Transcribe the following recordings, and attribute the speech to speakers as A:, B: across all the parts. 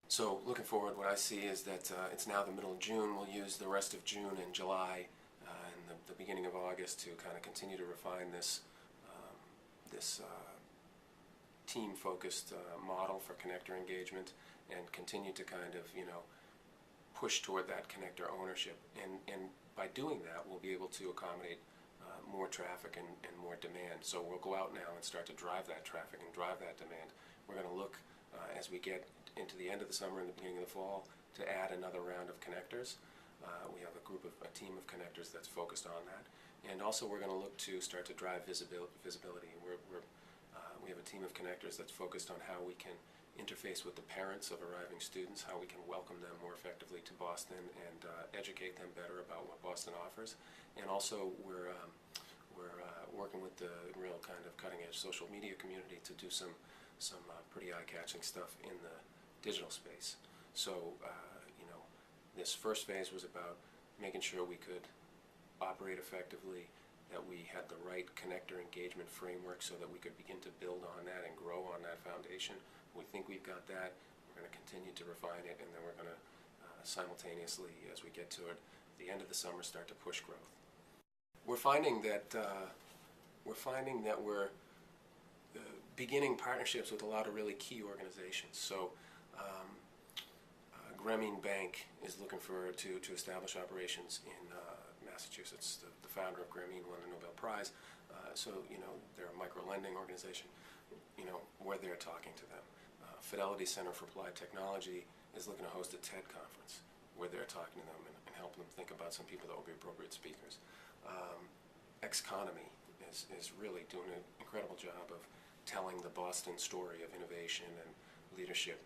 A: So looking forward, what I see is that it's now the middle of June. We'll use the rest of June and July and the beginning of August to kind of continue to refine this team-focused model for connector engagement, and continue to kind of, push toward that connector ownership. And by doing that, we'll be able to accommodate more traffic and more demand. So we'll go out now and start to drive that traffic and drive that demand. We're going to look, as we get into the end of the summer and the beginning of the fall, to add another round of connectors. We have a team of connectors that's focused on that. And also we're going to look to start to drive visibility. We have a team of connectors that's focused on how we can interface with the parents of arriving students, how we can welcome them more effectively to Boston and educate them better about what Boston offers. And also we're working with the real kind of cutting-edge social media community to do some pretty eye-catching stuff in the digital space. So this first phase was about making sure we could operate effectively, that we had the right connector engagement framework so that we could begin to build on that and grow on that foundation. We think we've got that. We're going to continue to refine it, and then we're going to simultaneously, as we get to it, the end of the summer, start to push growth. We're finding that we're beginning partnerships with a lot of really key organizations. So Grameen Bank is looking to establish operations in Massachusetts. The founder of Grameen won the Nobel Prize. So they're a micro-lending organization. We're there talking to them. Fidelity Center for Applied Technology is looking to host a TED conference. We're there talking to them and helping them think about some people that will be appropriate speakers. Economy is really doing an incredible job of telling the Boston story of innovation and leadership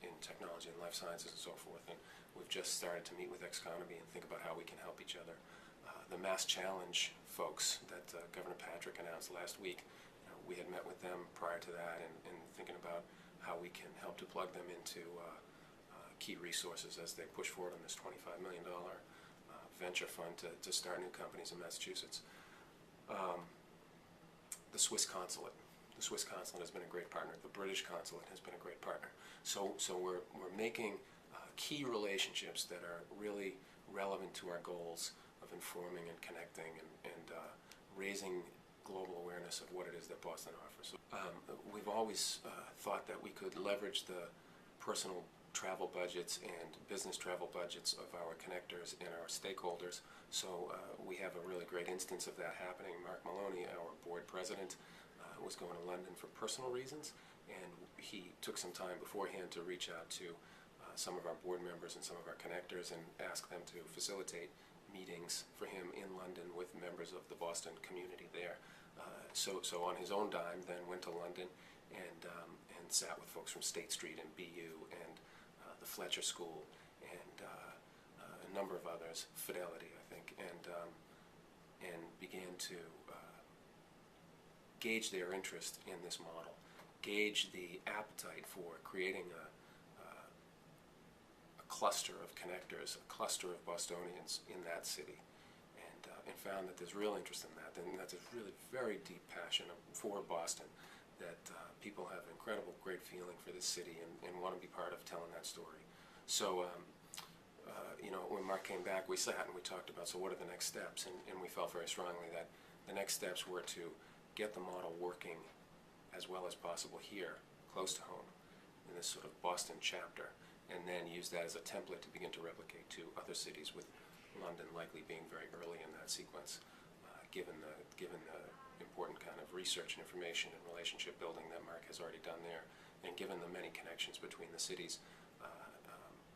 A: in technology and life sciences and so forth. And we've just started to meet with Economy and think about how we can help each other. The Mass Challenge folks that Governor Patrick announced last week, we had met with them prior to that and thinking about how we can help to plug them into key resources as they push forward on this $25 million venture fund to start new companies in Massachusetts. The Swiss consulate. The Swiss consulate has been a great partner. The British consulate has been a great partner. So we're making key relationships that are really relevant to our goals of informing and connecting and raising global awareness of what it is that Boston offers. We've always thought that we could leverage the personal travel budgets and business travel budgets of our connectors and our stakeholders. So we have a really great instance of that happening. Mark Maloney, our board president, was going to London for personal reasons, and he took some time beforehand to reach out to some of our board members and some of our connectors and ask them to facilitate meetings for him in London with members of the Boston community there. So on his own dime, then went to London and sat with folks from State Street and BU and the Fletcher School and a number of others, Fidelity, I think, and began to gauge their interest in this model, gauge the appetite for creating a cluster of connectors, a cluster of Bostonians in that city, and found that there's real interest in that, and that there's really very deep passion for Boston, that people have incredible, great feeling for this city and want to be part of telling that story. So, when Mark came back, we sat and we talked about, so what are the next steps? And we felt very strongly that the next steps were to get the model working as well as possible here, close to home, in this sort of Boston chapter, and then use that as a template to begin to replicate to other cities, with London likely being very early in that sequence, given the important kind of research and information and relationship building that Mark has already done there, and given the many connections between the cities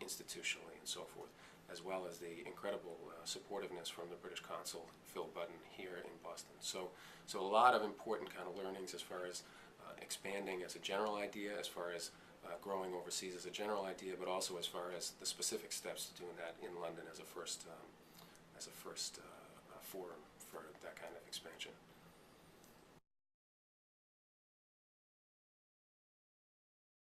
A: institutionally and so forth, as well as the incredible supportiveness from the British consul, Phil Budden, here in Boston. So a lot of important kind of learnings as far as expanding as a general idea, as far as growing overseas as a general idea, but also as far as the specific steps to doing that in London as a first forum for that kind of expansion.